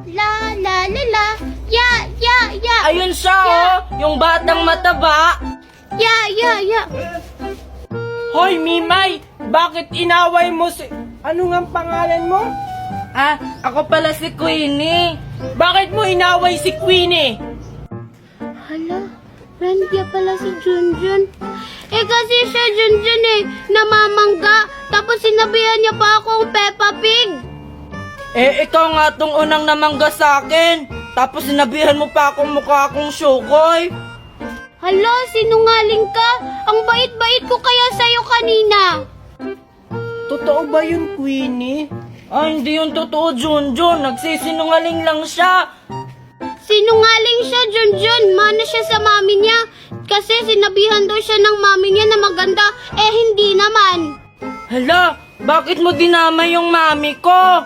La la la la. Ya, ya, ya. Ayun siya, yung batang mataba. Ya, ya, ya. Hoy, Mimay! Bakit inaway mo si... Ano nga ang pangalan mo? Ako pala si Queenie. Bakit mo inaway si Queenie? Hala, friend niya pala si Junjun. Kasi siya Junjun namamangga. Tapos sinabihan niya pa akong Peppa Pig. Ikaw nga tong unang namangga sa akin. Tapos sinabihan mo pa akong mukha akong Shukoy. Hala, sinungaling ka. Ang bait-bait ko kaya sa'yo kanina. Totoo ba yun, Queenie? Hindi yung totoo, Junjun. Nagsisinungaling lang siya. Sinungaling siya, Junjun. Mana siya sa mami niya. Kasi sinabihan daw siya ng mami niya na maganda. Hindi naman. Hala, bakit mo dinamay yung mami ko?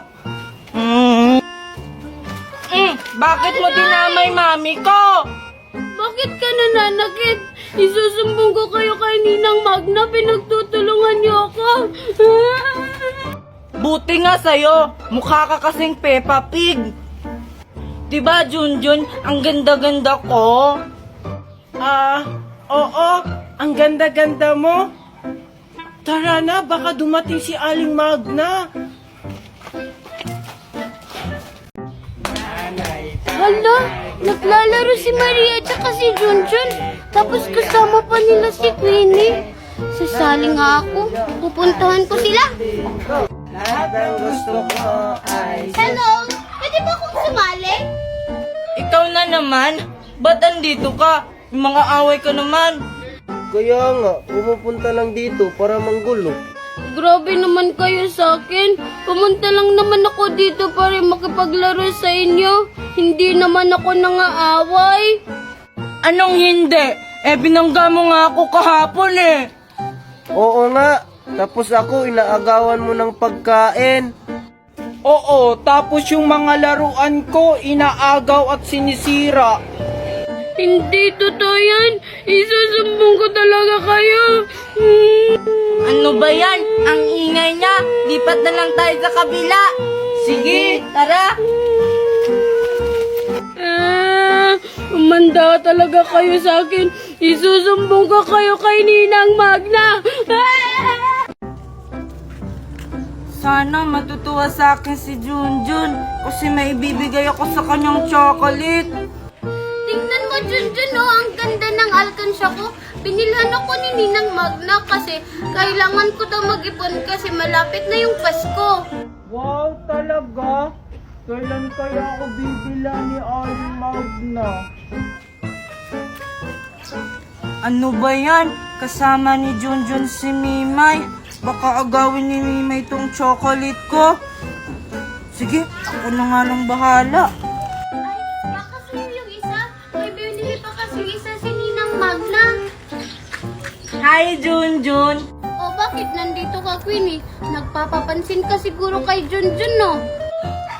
Bakit mo dinamay mami ko? Bakit ka nananakit? Isusumbong ko kayo kay Ninang Magna. Pinagtutulungan niyo ako. Buti nga sa'yo, mukha ka kasing Peppa Pig. Diba, Junjun, ang ganda-ganda ko? Oo. Ang ganda-ganda mo. Tara na, baka dumating si Aling Magna. Hala, naglalaro si Maria at si Junjun. Tapos kasama pa nila si Queenie. Sasali nga ako. Pupuntahan ko sila. Lahat ng gusto ko ay... Hello, pwede ba akong sumali? Ikaw na naman? Ba't andito ka? Yung mga away ka naman. Kaya nga, pumupunta lang dito para manggulo. Grabe naman kayo sa akin. Pumunta lang naman ako dito para makipaglaro sa inyo. Hindi naman ako nangaaway. Anong hindi? Binangga mo nga ako kahapon Oo nga, tapos ako inaagawan mo ng pagkain. Oo, tapos yung mga laruan ko, inaagaw at sinisira. Hindi totoo yan. Isusumbong ko talaga kayo. Ano ba yan? Ang ingay niya. Lipat na lang tayo sa kabila. Sige, tara. Umanda talaga kayo sa akin. Isusumbong ko kayo kay Ninang Magna. Sana matutuwa sa akin si Junjun kasi may ibibigay ako sa kanyang chocolate. Tingnan mo, Junjun, ang ganda ng alkansya ko. Binilhan ako ni Ninang Magna kasi kailangan ko daw mag-ipon kasi malapit na yung Pasko. Wow, talaga? Kailan kaya ako bibila ni Aling Magna? Ano ba yan? Kasama ni Junjun si Mimay. Baka agawin ni Mimay tong chocolate ko. Sige, ako na nga lang bahala. Ay, baka sa'yo yung isa. May binili pa kasi isa si Ninang Magna. Hi, Junjun. Bakit nandito ka, Queenie? Nagpapapansin ka siguro kay Junjun, no?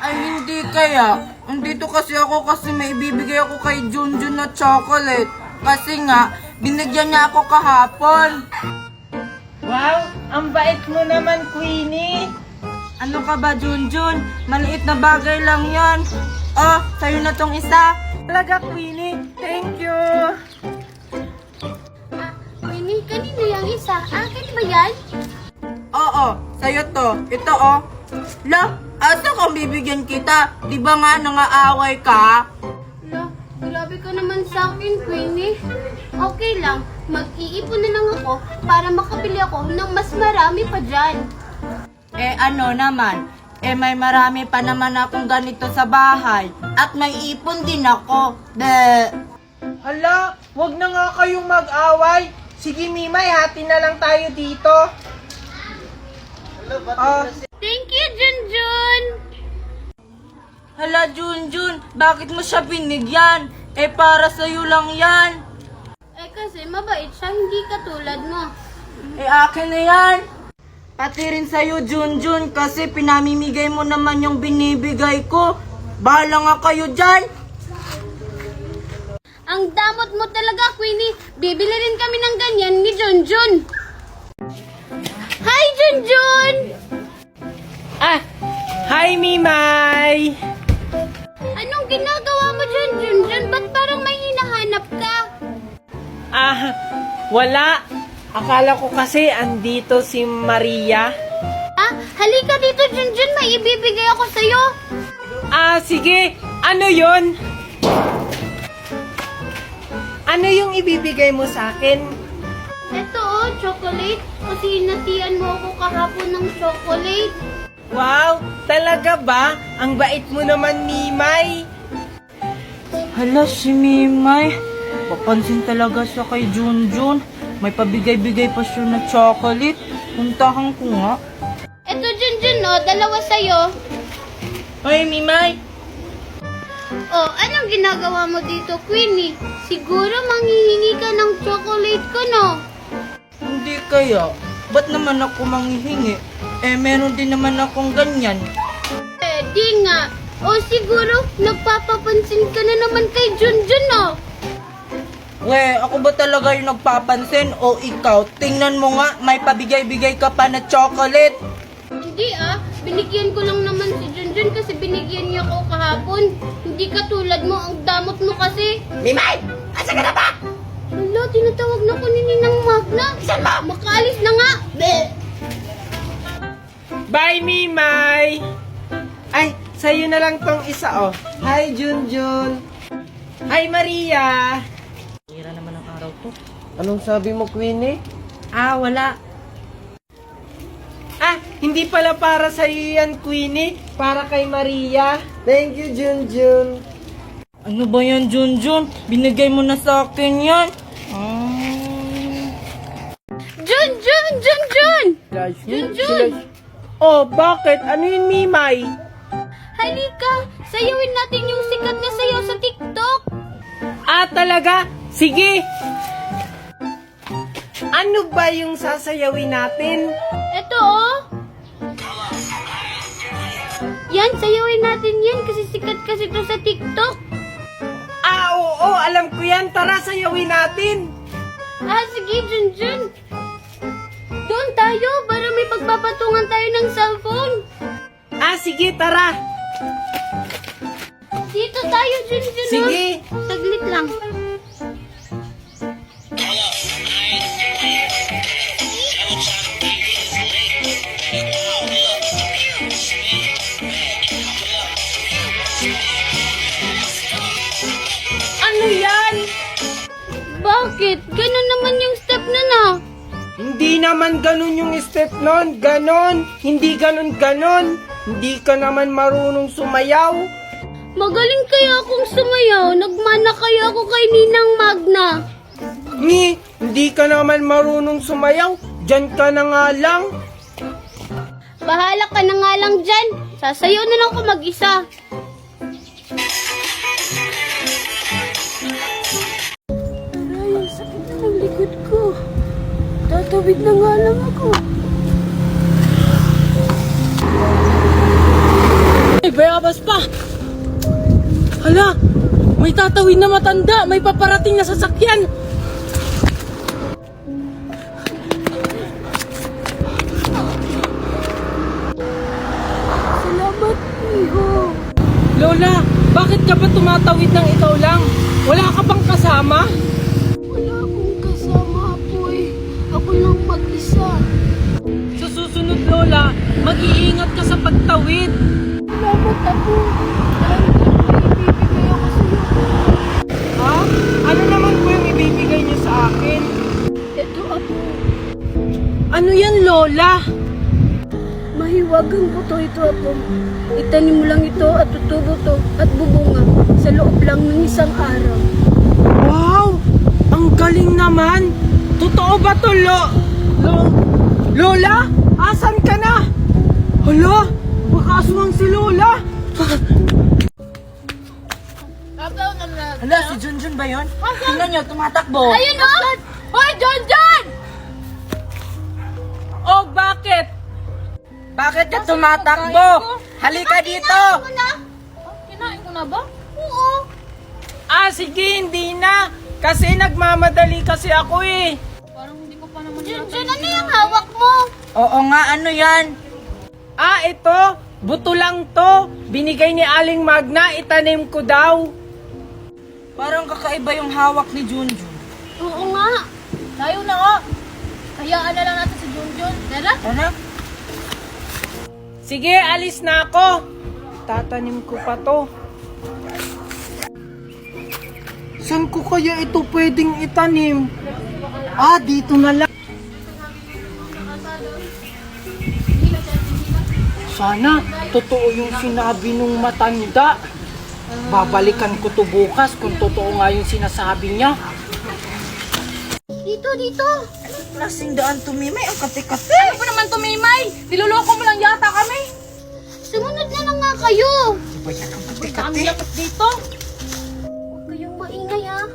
Ay, hindi kaya. Nandito kasi ako kasi may ibibigay ako kay Junjun na chocolate. Kasi nga, binigyan niya ako kahapon. Wow, ang bait mo naman, Queenie. Ano ka ba, Junjun? Maliit na bagay lang yan. Sa'yo na tong isa. Talaga, Queenie. Thank you. Queenie, kanino yung isa? Akin ba yan? Oo, sa'yo to. Ito, La, asa kang bibigyan kita? Di ba nga nangaaway ka? Ala, grabe ka naman sa akin, Queenie. Okay lang, mag-iipon na lang ako para makabili ako ng mas marami pa dyan. Ano naman? May marami pa naman akong ganito sa bahay. At may ipon din ako. Hala, wag na nga kayong mag-away. Sige, Mimay, hati na lang tayo dito. Thank you, Junjun! Hala, Junjun, bakit mo siya binigyan? Para sa'yo lang yan. Kasi mabait siya, hindi katulad mo. Akin na yan. Pati rin sa'yo, Junjun, kasi pinamimigay mo naman yung binibigay ko. Bahala nga kayo dyan. Ang damot mo talaga, Queenie. Bibili rin kami ng ganyan ni Junjun. Hi, Junjun! Hi, Mimay! Anong ginagawa mo dyan, Junjun? Ba't parang may hinahanap ka? Wala. Akala ko kasi andito si Maria. Halika dito, Junjun. May ibibigay ako sa'yo. Sige. Ano yon? Ano yung ibibigay mo sa akin? Ito, chocolate. Kasi inatian mo ako kahapon ng chocolate. Wow, talaga ba? Ang bait mo naman, Mimay. Hala, si Mimay. Papansin talaga siya kay Junjun. May pabigay-bigay pa siya na chocolate. Puntahan ko nga. Ito, Junjun, dalawa sa'yo. Hoy, Mimay. Anong ginagawa mo dito, Queenie? Siguro manghihingi ka ng chocolate ko, no? Hindi kaya. Ba't naman ako manghihingi? Meron din naman akong ganyan. Di nga. Siguro, nagpapapansin ka na naman kay Junjun, no? Ako ba talaga yung nagpapansin o ikaw? Tingnan mo nga, may pabigay-bigay ka pa na chocolate. Hindi binigyan ko lang naman si Junjun kasi binigyan niya ako kahapon. Hindi katulad mo, ang damot mo kasi. Mimay! Asa ka na ba? Hala, tinatawag na ko ni Ninang Magna. Isan mo? Makaalis na nga. Bye, Mimay! Ay, sa'yo na lang tong isa, Hi, Junjun! Hi, Maria! Hira naman ang araw to. Anong sabi mo, Queenie? Wala. Hindi pala para sa'yo yan, Queenie. Para kay Maria. Thank you, Junjun. Ano ba yan, Junjun? Binigay mo na sa akin yan. Junjun! Bakit? Ano yun, Mimay? Halika, sayawin natin yung sikat na sayaw sa TikTok. Talaga? Sige! Ano ba yung sasayawin natin? Ito, Yan, sayawin natin yan kasi sikat kasi to sa TikTok. Oo, alam ko yan. Tara, sayawin natin. Sige, Junjun. Doon tayo para may pagpapatungan tayo ng cellphone. Sige, tara. Dito tayo, Junjun. Sige. Saglit lang. Ano yan? Bakit? Ganun naman yung step na. Hindi naman ganun yung step nun. Ganon. Hindi ganon. Hindi ka naman marunong sumayaw. Magaling kaya akong sumayaw. Nagmana kaya ako kay Ninang Magna. Hindi ka naman marunong sumayaw. Diyan ka na nga lang. Bahala ka na nga lang dyan. Sasayaw na lang ako mag-isa. Aray, ang sakit na ng likod ko. Tatawid na nga lang ako. Bayabas pa! Hala! May tatawid na matanda! May paparating na sasakyan! Salamat, Iho. Lola, bakit ka ba tumatawid ng ikaw lang? Wala ka bang kasama? Wala akong kasama, Apoy. Ako lang mag-isa. Sa susunod, Lola, mag-iingat ka sa pagtawid. Salamat, Apo. Dahil ibibigay ako sa'yo. Ano naman po yung ibibigay niyo sa akin? Ito, Apo. Ano yan, Lola? Mahiwagang buto ito, Apo. Itanim mo lang ito at tutubo to at bubunga sa loob lang ng isang araw. Wow! Ang galing naman! Totoo ba to, Lola? Asan ka na? Hala! Baka aswang si Lola! Hala, si Junjun ba yun? Tingnan niyo, tumatakbo. Ayun, o! Hoy, John! Bakit? Bakit ka tumatakbo? Halika dito! Kinain ko na ba? Oo. Sige, hindi na. Kasi nagmamadali kasi ako eh. Parang hindi ko pa naman Junjun, ano yung hawak mo? Oo nga, ano yan? Ito. Buto lang to. Binigay ni Aling Magna, itanim ko daw. Parang kakaiba yung hawak ni Junjun. Oo nga. Tayo na nga. Hayaan na lang natin si Junjun. Tara. Ano? Sige, alis na ako. Tatanim ko pa to. Saan ko kaya ito pwedeng itanim? Dito na lang. Sana totoo yung sinabi nung matanda. Babalikan ko to bukas kung totoo nga yung sinasabi niya. Dito. Klaseng daan tumimay, ang kate-kate. Ano ba naman tumimay? Niloloko mo lang yata kami. Sumunod na lang nga kayo. Kami yakot dito. Huwag kayong maingay ah.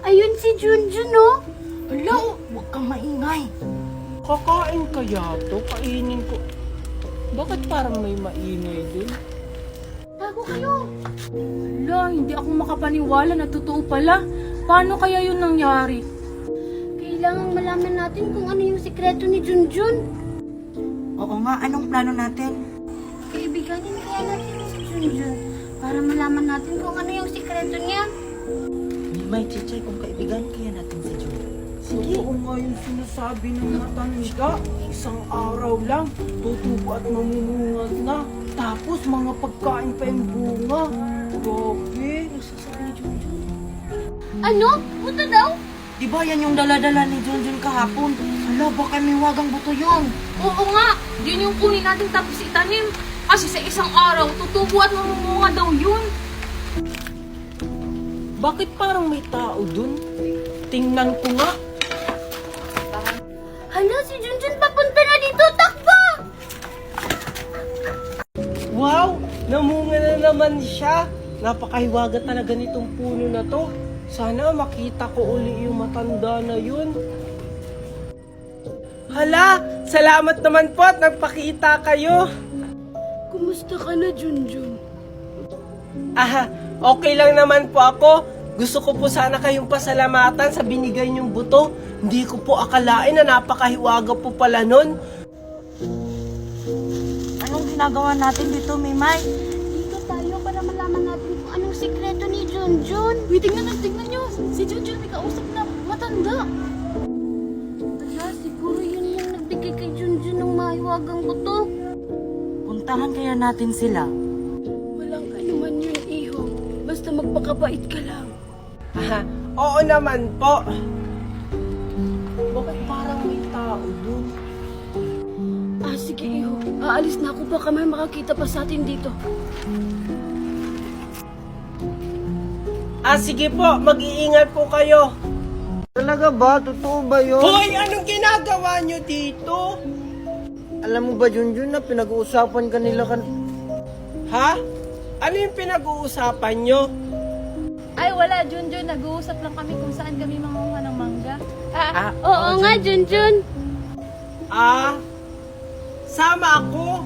Ayun si Junjun oh. Ala, huwag kang maingay. Kakain kaya to? Kainin ko. Bakit parang may maingay din? Bago kayo. Hala, hindi ako makapaniwala na totoo pala. Paano kaya yun nangyari? Kailangan malaman natin kung ano yung sikreto ni Junjun. Oo nga, anong plano natin? Kaibiganin kaya natin si Junjun para malaman natin kung ano yung sikreto niya. May chichay kung kaibigan kaya natin si Junjun. Totoo nga yung sinasabi ng matanda. Isang araw lang, tutubo at mamumunga na. Tapos mga pagkain pa yung bunga. Grabe. Ano? Buto daw? Di ba yan yung dala-dala ni Junjun kahapon? Ala, baka may wagang buto yun. Oo nga. Yun yung kunin natin tapos itanim. Kasi sa isang araw, tutubo at mamumunga daw yun. Bakit parang may tao dun? Tingnan ko nga. Hala, si Junjun papunta na dito. Takbo! Wow! Namunga na naman siya. Napakahiwaga talaga nitong puno na to. Sana makita ko uli yung matanda na yun. Hala! Salamat naman po at nagpakita kayo. Kumusta ka na, Junjun? Okay lang naman po ako. Gusto ko po sana kayong pasalamatan sa binigay niyong buto. Hindi ko po akalain na napakahiwaga po pala nun. Anong ginagawa natin dito, Mimay? Dito tayo para malaman natin kung anong sikreto ni Junjun. Uy, tingnan nyo. Si Junjun may kausap na matanda. Hala, siguro yun yung nagbigay kay Junjun ng mahiwagang buto. Puntahan kaya natin sila. Walang anuman yun, Iho. Basta magpakabait ka lang. Oo naman po. Bakit parang may tao dun? Sige, Iho. Aalis na ako. Baka may makakita pa sa atin dito. Sige po, mag-iingat po kayo. Talaga ba? Totoo ba yun? Hoy, anong ginagawa nyo dito? Alam mo ba, Junjun, na pinag-uusapan kanila Ha? Ano yung pinag-uusapan nyo? Ay, wala, Junjun. Nag-uusap lang kami kung saan kami manguha ng mangga. Oo nga, Junjun. Sama ako.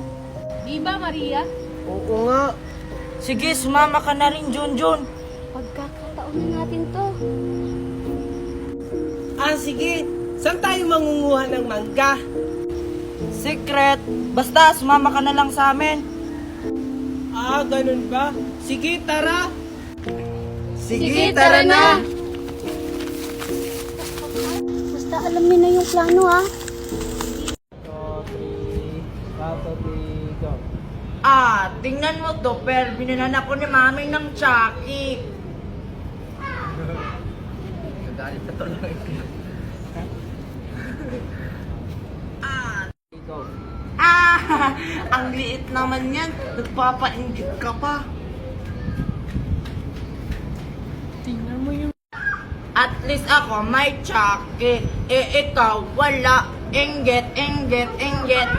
Di ba, Maria? Oo nga. Sige, sumama ka na rin, Junjun. Pagkakataon na natin to. Sige. Saan tayo mangunguha ng mangga? Secret. Basta, sumama ka na lang sa amin. Ganun ba? Sige, tara. Sige, tara na. Basta alam niyo na yung plano, ha? Tingnan mo to, per. Binilan ako ni mami ng Chucky. Nagalit na to lang. Ang liit naman yan. Nagpapainggit ka pa. Tingnan mo yung... At least ako may Chucky. Ikaw wala. Inggit, inggit, inggit.